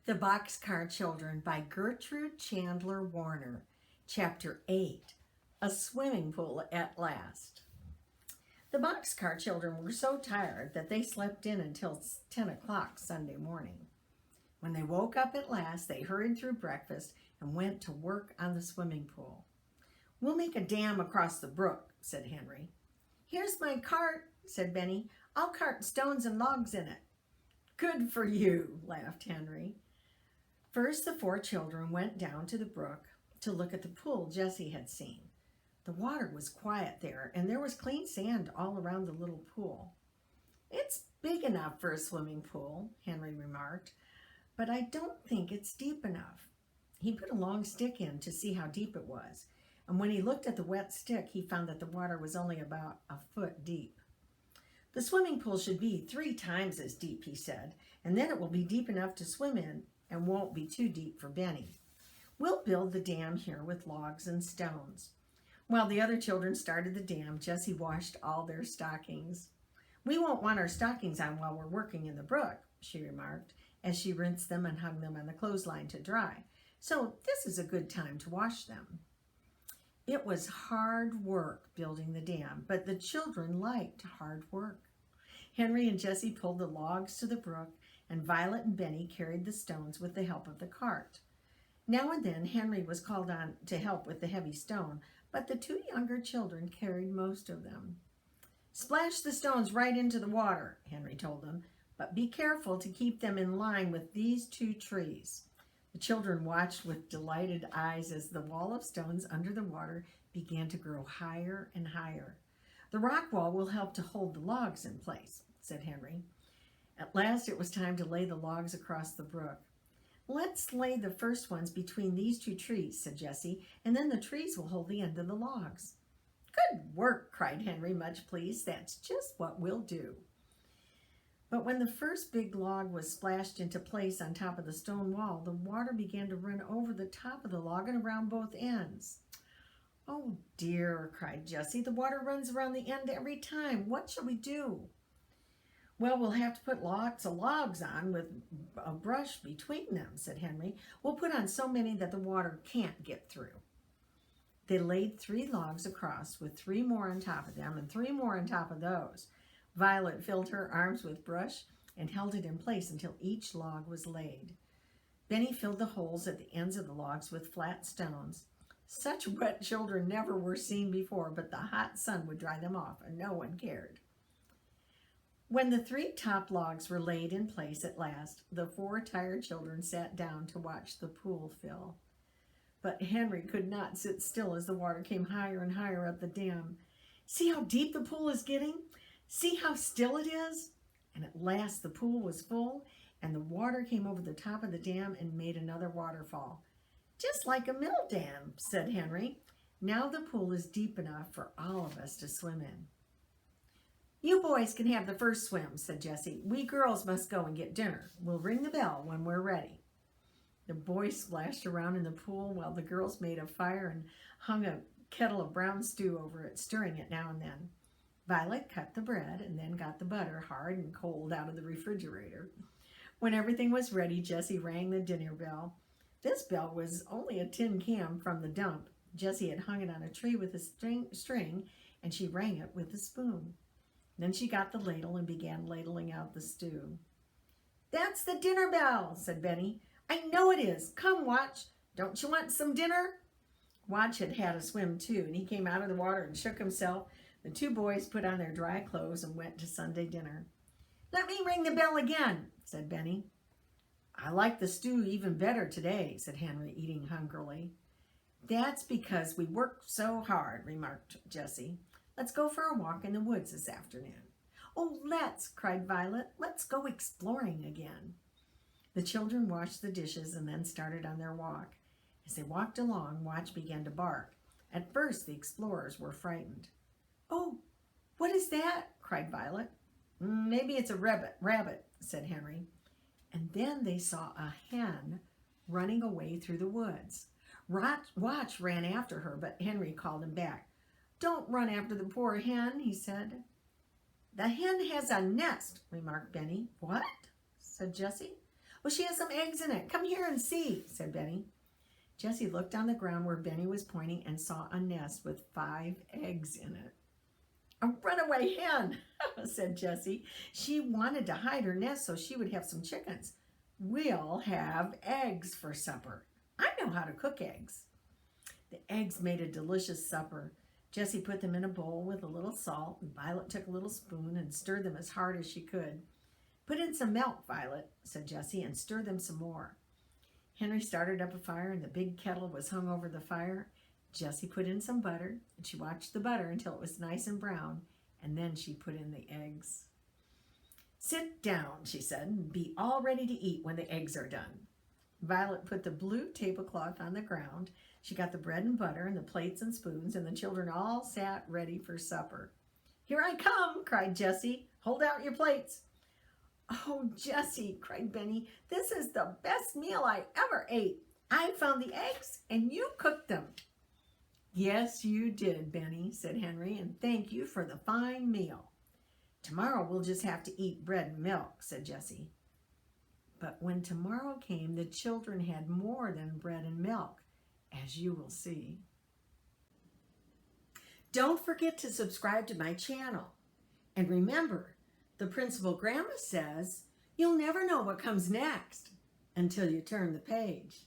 The Boxcar Children by Gertrude Chandler Warner. Chapter 8. A Swimming Pool at Last. The Boxcar Children were so tired that they slept in until 10 o'clock Sunday morning. When they woke up at last, they hurried through breakfast and went to work on the swimming pool. "We'll make a dam across the brook," said Henry. "Here's my cart," said Benny. "I'll cart stones and logs in it." "Good for you," laughed Henry. First, the four children went down to the brook to look at the pool Jessie had seen. The water was quiet there, and there was clean sand all around the little pool. "It's big enough for a swimming pool," Henry remarked, "but I don't think it's deep enough." He put a long stick in to see how deep it was, and when he looked at the wet stick, he found that the water was only about a foot deep. "The swimming pool should be 3 times as deep," he said, "and then it will be deep enough to swim in and won't be too deep for Benny. We'll build the dam here with logs and stones." While the other children started the dam, Jessie washed all their stockings. "We won't want our stockings on while we're working in the brook," she remarked, as she rinsed them and hung them on the clothesline to dry. "So this is a good time to wash them." It was hard work building the dam, but the children liked hard work. Henry and Jessie pulled the logs to the brook, and Violet and Benny carried the stones with the help of the cart. Now and then Henry was called on to help with the heavy stone, but the 2 younger children carried most of them. "Splash the stones right into the water," Henry told them, "but be careful to keep them in line with these 2 trees." The children watched with delighted eyes as the wall of stones under the water began to grow higher and higher. "The rock wall will help to hold the logs in place," said Henry. At last it was time to lay the logs across the brook. "Let's lay the first ones between these 2 trees," said Jessie, "and then the trees will hold the end of the logs." "Good work," cried Henry, much pleased. "That's just what we'll do." But when the first big log was splashed into place on top of the stone wall, the water began to run over the top of the log and around both ends. "Oh dear," cried Jessie, "the water runs around the end every time. What shall we do?" "Well, we'll have to put lots of logs on with a brush between them," said Henry. "We'll put on so many that the water can't get through." They laid 3 logs across with 3 more on top of them and 3 more on top of those. Violet filled her arms with brush and held it in place until each log was laid. Benny filled the holes at the ends of the logs with flat stones. Such wet children never were seen before, but the hot sun would dry them off, and no one cared. When the 3 top logs were laid in place at last, the 4 tired children sat down to watch the pool fill. But Henry could not sit still as the water came higher and higher up the dam. "See how deep the pool is getting? See how still it is?" And at last the pool was full, and the water came over the top of the dam and made another waterfall. "Just like a mill dam," said Henry. "Now the pool is deep enough for all of us to swim in." "You boys can have the first swim," said Jessie. "We girls must go and get dinner. We'll ring the bell when we're ready." The boys splashed around in the pool while the girls made a fire and hung a kettle of brown stew over it, stirring it now and then. Violet cut the bread and then got the butter, hard and cold, out of the refrigerator. When everything was ready, Jessie rang the dinner bell. This bell was only a tin can from the dump. Jessie had hung it on a tree with a string, and she rang it with a spoon. Then she got the ladle and began ladling out the stew. "That's the dinner bell," said Benny. "I know it is. Come, Watch. Don't you want some dinner?" Watch had had a swim too, and he came out of the water and shook himself. The 2 boys put on their dry clothes and went to Sunday dinner. "Let me ring the bell again," said Benny. "I like the stew even better today," said Henry, eating hungrily. "That's because we worked so hard," remarked Jessie. "Let's go for a walk in the woods this afternoon." "Oh, let's," cried Violet. "Let's go exploring again." The children washed the dishes and then started on their walk. As they walked along, Watch began to bark. At first, the explorers were frightened. "Oh, what is that?" cried Violet. "Maybe it's a rabbit," said Henry. And then they saw a hen running away through the woods. Watch ran after her, but Henry called him back. "Don't run after the poor hen," he said. "The hen has a nest," remarked Benny. "What?" said Jessie. Well, she has some eggs in it. Come here and see, said Benny. Jessie looked on the ground where Benny was pointing and saw a nest with 5 eggs in it. A runaway hen, said Jessie. She wanted to hide her nest so she would have some chickens. We'll have eggs for supper. I know how to cook eggs. The eggs made a delicious supper. Jessie put them in a bowl with a little salt, and Violet took a little spoon and stirred them as hard as she could. Put in some milk, Violet, said Jessie, and stir them some more. Henry started up a fire, and the big kettle was hung over the fire. Jessie put in some butter, and she watched the butter until it was nice and brown, and then she put in the eggs. Sit down, she said, and be all ready to eat when the eggs are done. Violet put the blue tablecloth on the ground. She got the bread and butter and the plates and spoons, and the children all sat ready for supper. Here I come, cried Jessie. Hold out your plates. Oh, Jessie, cried Benny, this is the best meal I ever ate. I found the eggs and you cooked them. Yes, you did, Benny, said Henry, and thank you for the fine meal. Tomorrow we'll just have to eat bread and milk, said Jessie. But when tomorrow came, the children had more than bread and milk, as you will see. Don't forget to subscribe to my channel. And remember, the Principal Grandma says, you'll never know what comes next until you turn the page.